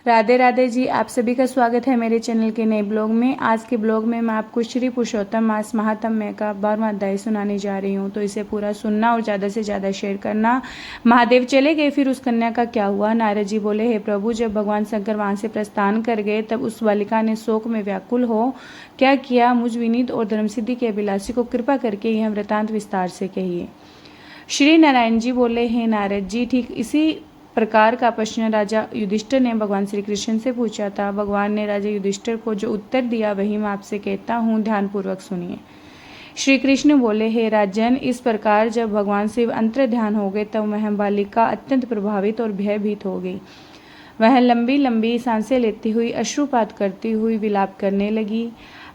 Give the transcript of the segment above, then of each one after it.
राधे राधे जी, आप सभी का स्वागत है मेरे चैनल के नए ब्लॉग में। आज के ब्लॉग में मैं आपको श्री पुरुषोत्तम मास महात्म्य का 12वां अध्याय सुनाने जा रही हूँ। तो इसे पूरा सुनना और ज़्यादा से ज़्यादा शेयर करना। महादेव चले गए, फिर उस कन्या का क्या हुआ। नारद जी बोले, हे प्रभु, जब भगवान शंकर वहाँ से प्रस्थान कर गए तब उस बालिका ने शोक में व्याकुल हो क्या किया। मुझ विनीत और धर्मसिद्धि के अभिलाषी को कृपा करके यह वृतांत विस्तार से कहिए। श्री नारायण जी बोले, हे नारद जी, ठीक इसी प्रकार का प्रश्न राजा युधिष्ठिर ने भगवान श्री कृष्ण से पूछा था। भगवान ने राजा युधिष्ठिर को जो उत्तर दिया वही मैं आपसे कहता हूँ, ध्यानपूर्वक सुनिए। श्री कृष्ण बोले, हे राजन, इस प्रकार जब भगवान शिव अंतर ध्यान हो गए तब वह बालिका अत्यंत प्रभावित और भयभीत हो गई। वह लंबी लंबी सांसें लेती हुई, अश्रुपात करती हुई विलाप करने लगी।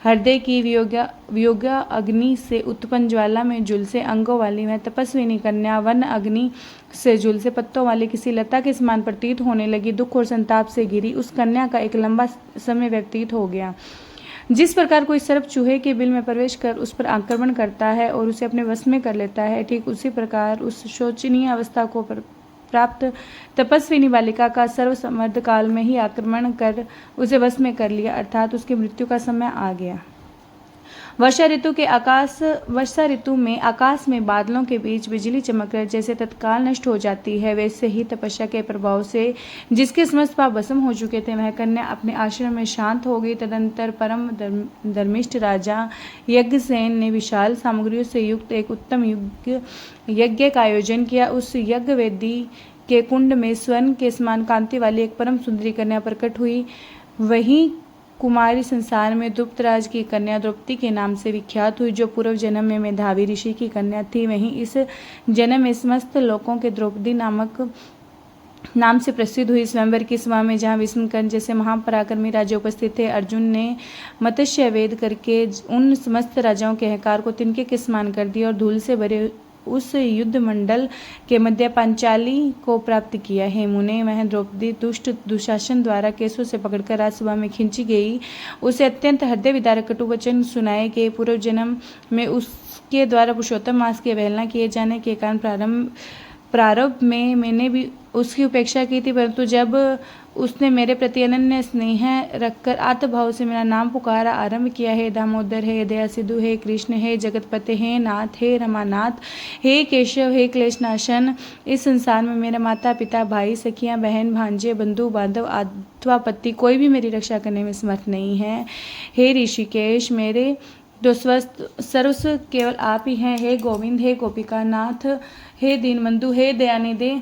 हृदय की वियोगा अग्नि से उत्पन्न ज्वाला में झुलसे अंगों वाली वह तपस्विनी कन्या वन अग्नि से झुलसे पत्तों वाली किसी लता के समान प्रतीत होने लगी। दुख और संताप से घिरी उस कन्या का एक लंबा समय व्यतीत हो गया। जिस प्रकार कोई सर्प चूहे के बिल में प्रवेश कर उस पर आक्रमण करता है और उसे अपने वश में कर लेता है, ठीक उसी प्रकार उस शोचनीय अवस्था को प्राप्त तपस्विनी बालिका का सर्वसमर्थ काल में ही आक्रमण कर उसे वश में कर लिया, अर्थात उसकी मृत्यु का समय आ गया। वर्षा ऋतु में आकाश में बादलों के बीच बिजली चमककर जैसे तत्काल नष्ट हो जाती है, वैसे ही तपस्या के प्रभाव से जिसके समस्त पाप भस्म हो चुके थे वह कन्या अपने आश्रम में शांत हो गई। तदंतर परम धर्मिष्ठ राजा यज्ञसेन ने विशाल सामग्रियों से युक्त एक उत्तम यज्ञ का आयोजन किया। उस यज्ञ वेदी के कुंड में स्वर्ण के समान कांति वाली एक परम सुंदरी कन्या प्रकट हुई। वही कुमारी संसार में द्रुपदराज की कन्या द्रौपदी के नाम से विख्यात हुई, जो पूर्व जन्म में मेधावी ऋषि की कन्या थी। वहीं इस जन्म में समस्त लोकों के द्रौपदी नाम से प्रसिद्ध हुई। स्वयंवर की सभा में जहाँ विष्णुकर्ण जैसे महापराक्रमी राजा उपस्थित थे, अर्जुन ने मत्स्य वेद करके उन समस्त राजाओं के अहंकार को तिनके के समान कर दिया और धूल से भरे उस युद्ध मंडल के मध्य पांचाली को प्राप्त किया। हे मुने, वह द्रौपदी दुष्ट दुशासन द्वारा केसों से पकड़कर राजसभा में खींची गई। उसे अत्यंत हृदय विदारक कटु वचन सुनाए गए। पूर्व जन्म में उसके द्वारा पुरुषोत्तम मास की अवहेलना किए जाने के कारण प्रारंभ में मैंने भी उसकी उपेक्षा की थी, परंतु जब उसने मेरे प्रति अनन्य स्नेह रखकर आत्मभाव से मेरा नाम पुकारा आरंभ किया, हे दामोदर, हे दया सिद्धु, हे कृष्ण, हे जगतपते, हे नाथ, हे रमानाथ, हे केशव, हे क्लेशनाशन, इस संसार में मेरा माता पिता, भाई, सखियां, बहन, भांजे, बंधु बांधव अथवा पति कोई भी मेरी रक्षा करने में समर्थ नहीं है। हे ऋषिकेश, मेरे जो सर्वस्व केवल आप ही हैं। हे गोविंद, हे गोपिका नाथ, हे दीनबंधु, हे दयानिधे,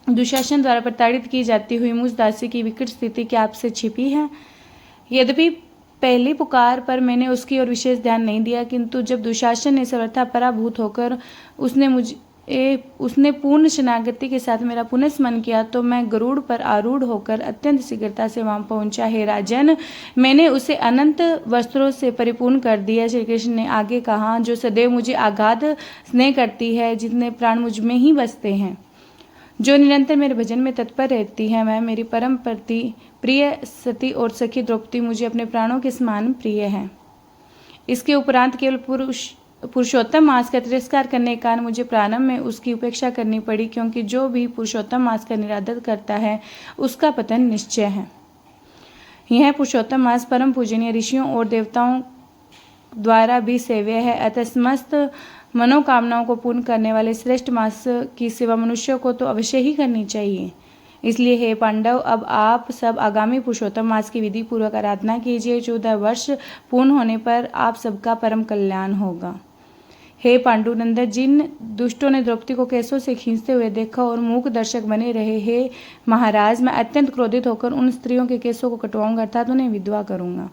दुशासन द्वारा प्रताड़ित की जाती हुई मुझ दासी की विकट स्थिति क्या आपसे छिपी है। यद्यपि पहली पुकार पर मैंने उसकी ओर विशेष ध्यान नहीं दिया, किंतु जब दुशासन ने सर्वथा पराभूत होकर उसने पूर्ण शरणागति के साथ मेरा पुनः स्मरण किया, तो मैं गरुड़ पर आरूढ़ होकर अत्यंत शीघ्रता से वहां पहुंचा। हे राजन, मैंने उसे अनंत वस्त्रों से परिपूर्ण कर दिया। श्री कृष्ण ने आगे कहा, जो सदैव मुझे आगाध स्नेह करती है, जितने प्राण मुझ में ही बसते हैं, जो निरंतर मेरे भजन में तत्पर रहती है, वह मेरी परम प्रिय सती और सखी द्रौपदी मुझे अपने प्राणों के समान प्रिय है। इसके उपरांत केवल पुरुषोत्तम मास का तिरस्कार करने के कारण मुझे प्रारंभ में उसकी उपेक्षा करनी पड़ी, क्योंकि जो भी पुरुषोत्तम मास का निरादर करता है उसका पतन निश्चय है। यह पुरुषोत्तम मास परम पूजनीय ऋषियों और देवताओं द्वारा भी सेव्य है। अतः समस्त मनोकामनाओं को पूर्ण करने वाले श्रेष्ठ मास की सेवा मनुष्य को तो अवश्य ही करनी चाहिए। इसलिए हे पांडव, अब आप सब आगामी पुरुषोत्तम मास की विधि पूर्वक आराधना कीजिए। 14 वर्ष पूर्ण होने पर आप सबका परम कल्याण होगा। हे पांडुनंदन, जिन दुष्टों ने द्रौपदी को केसों से खींचते हुए देखा और मूक दर्शक बने रहे, हे महाराज, मैं अत्यंत क्रोधित होकर उन स्त्रियों के केसों को कटवाऊंगा, अर्थात उन्हें विधवा करूंगा।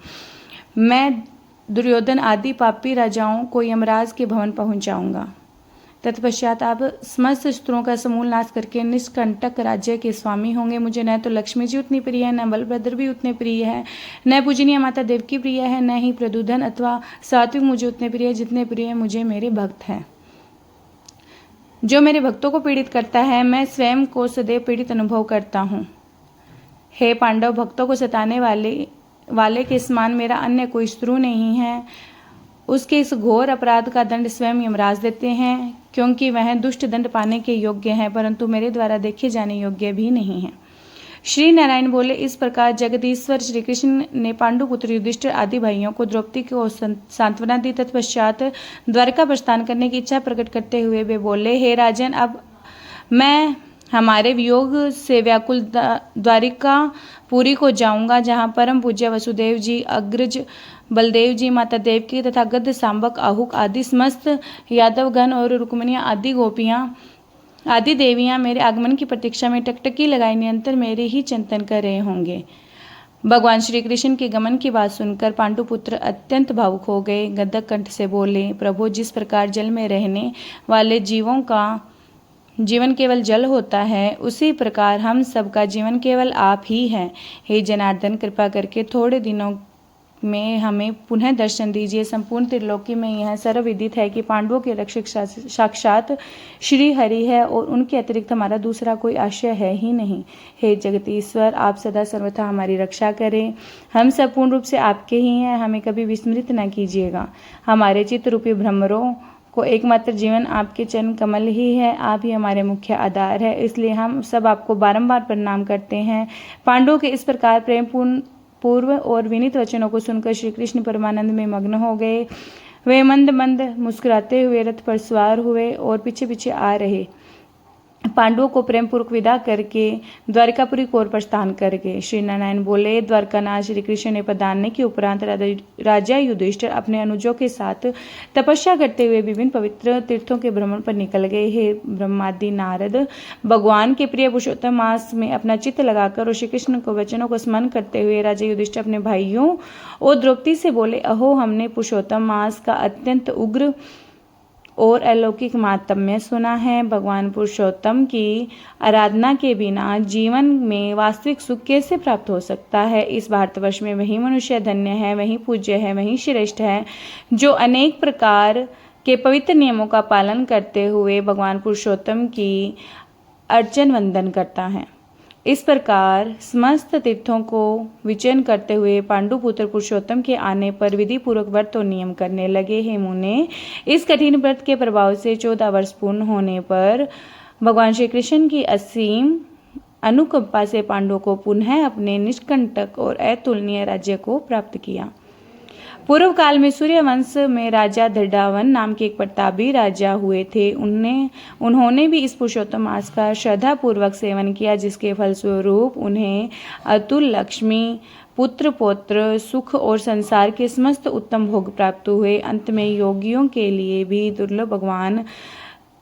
मैं दुर्योधन आदि पापी राजाओं को यमराज के भवन पहुंचाऊंगा। तत्पश्चात आप समस्त शत्रुओं का समूल नाश करके निष्कंटक राज्य के स्वामी होंगे। मुझे न तो लक्ष्मी जी उतनी प्रिय है, न बलभद्र भी उतने प्रिय है, न पूजनीय माता देवकी प्रिय है, न ही प्रद्युम्न अथवा सात्विक मुझे उतने प्रिय है जितने प्रिय मुझे मेरे भक्त हैं। जो मेरे भक्तों को पीड़ित करता है, मैं स्वयं को सदैव पीड़ित अनुभव करता हूँ। हे पांडव, भक्तों को सताने वाले के समान मेरा अन्य कोई शत्रु नहीं है। उसके इस घोर अपराध का दंड स्वयं यमराज देते हैं, क्योंकि वह दुष्ट दंड पाने के योग्य है, परंतु मेरे द्वारा देखे जाने योग्य भी नहीं है। श्री नारायण बोले, इस प्रकार जगदीश्वर श्री कृष्ण ने पांडुपुत्र युधिष्ठिर आदि भाइयों को द्रौपदी को सांत्वना दी। तत्पश्चात द्वारका प्रस्थान करने की इच्छा प्रकट करते हुए वे बोले, हे राजन, अब मैं हमारे वियोग से व्याकुल द्वारिका पुरी को जाऊंगा, जहां परम पूज्य वसुदेव जी, अग्रज बलदेव जी, माता देवकी तथा गद्ध सांबक आहुक आदि समस्त यादवगण और रुक्मिणियां आदि गोपियां आदि देवियां मेरे आगमन की प्रतीक्षा में टकटकी लगाए निरंतर मेरे ही चिंतन कर रहे होंगे। भगवान श्री कृष्ण के गमन की बात सुनकर पांडुपुत्र अत्यंत भावुक हो गए। गद्गद कंठ से बोले, प्रभु, जिस प्रकार जल में रहने वाले जीवों का जीवन केवल जल होता है, उसी प्रकार हम सबका जीवन केवल आप ही हैं। हे जनार्दन, कृपा करके थोड़े दिनों में हमें पुनः दर्शन दीजिए। संपूर्ण त्रिलोकी में यह सर्वविदित है कि पांडवों के रक्षक साक्षात श्री हरि है और उनके अतिरिक्त हमारा दूसरा कोई आश्रय है ही नहीं। हे जगदीश्वर, आप सदा सर्वथा हमारी रक्षा करें। हम सब पूर्ण रूप से आपके ही हैं, हमें कभी विस्मृत न कीजिएगा। हमारे चित्त रूपी भ्रमरों को एकमात्र जीवन आपके चरण कमल ही है। आप ही हमारे मुख्य आधार है, इसलिए हम सब आपको बारंबार प्रणाम करते हैं। पांडवों के इस प्रकार प्रेम पूर्व और विनीत वचनों को सुनकर श्री कृष्ण परमानंद में मग्न हो गए। वे मंद मंद मुस्कुराते हुए रथ पर सवार हुए और पीछे पीछे आ रहे पांडवों को प्रेम पूर्वक विदा करके द्वारिकापुरी की ओर प्रस्थान कर गए। श्री नारायण बोले, द्वारकानाथ श्री कृष्ण ने पधारने के उपरांत राजा युधिष्ठिर अपने अनुजों के साथ तपस्या करते हुए विभिन्न पवित्र तीर्थों के भ्रमण पर निकल गए। हे ब्रह्मादि नारद, भगवान के प्रिय पुरुषोत्तम मास में अपना चित्त लगाकर और श्री कृष्ण को वचनों को स्मरण करते हुए राजा युधिष्ठिर अपने भाइयों और द्रौपदी से बोले, अहो, हमने पुरुषोत्तम मास का अत्यंत उग्र और अलौकिक महात्म्य सुना है। भगवान पुरुषोत्तम की आराधना के बिना जीवन में वास्तविक सुख कैसे प्राप्त हो सकता है। इस भारतवर्ष में वही मनुष्य धन्य है, वही पूज्य है, वही श्रेष्ठ है जो अनेक प्रकार के पवित्र नियमों का पालन करते हुए भगवान पुरुषोत्तम की अर्चन वंदन करता है। इस प्रकार समस्त तीर्थों को विचरण करते हुए पांडुपुत्र पुरुषोत्तम के आने पर विधि पूर्वक व्रत और नियम करने लगे। हे मुने, इस कठिन व्रत के प्रभाव से 14 वर्ष पूर्ण होने पर भगवान श्री कृष्ण की असीम अनुकंपा से पांडवों को पुनः अपने निष्कंटक और अतुलनीय राज्य को प्राप्त किया। पूर्व काल में सूर्यवंश में राजा दृढ़ावन नाम के एक प्रतापी राजा हुए थे। उन्होंने भी इस पुरुषोत्तम मास का श्रद्धापूर्वक सेवन किया, जिसके फलस्वरूप उन्हें अतुल लक्ष्मी, पुत्र पौत्र, सुख और संसार के समस्त उत्तम भोग प्राप्त हुए। अंत में योगियों के लिए भी दुर्लभ भगवान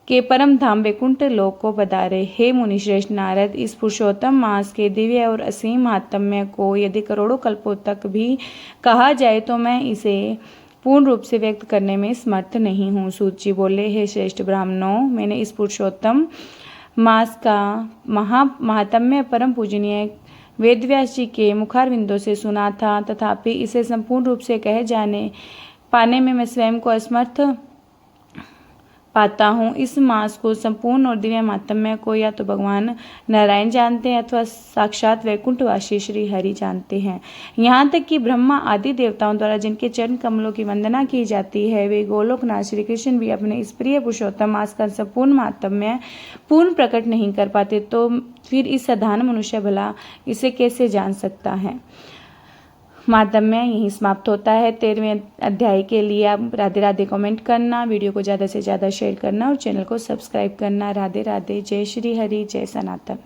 के परम धाम वैकुंठ लोक को पधारे। हे मुनिश्रेष्ठ नारद, इस पुरुषोत्तम मास के दिव्य और असीम महात्म्य को यदि करोड़ों कल्पों तक भी कहा जाए तो मैं इसे पूर्ण रूप से व्यक्त करने में समर्थ नहीं हूँ। सूत जी बोले, हे श्रेष्ठ ब्राह्मणों, मैंने इस पुरुषोत्तम मास का महात्म्य परम पूजनीय वेदव्यास जी के मुखारविंदों से सुना था, तथापि इसे संपूर्ण रूप से कहे पाने में मैं स्वयं को असमर्थ पाता हूँ। इस मास को संपूर्ण और दिव्य महात्म्य को या तो भगवान नारायण जानते हैं अथवा साक्षात वैकुंठवासी श्री हरि जानते हैं। यहाँ तक कि ब्रह्मा आदि देवताओं द्वारा जिनके चरण कमलों की वंदना की जाती है, वे गोलोकनाथ श्री कृष्ण भी अपने इस प्रिय पुरुषोत्तम मास का संपूर्ण महात्म्य पूर्ण प्रकट नहीं कर पाते, तो फिर इस साधारण मनुष्य भला इसे कैसे जान सकता है। महात्म्य यहीं समाप्त होता है। 13वें अध्याय के लिए आप राधे राधे कमेंट करना, वीडियो को ज़्यादा से ज़्यादा शेयर करना और चैनल को सब्सक्राइब करना। राधे राधे। जय श्री हरि, जय सनातन।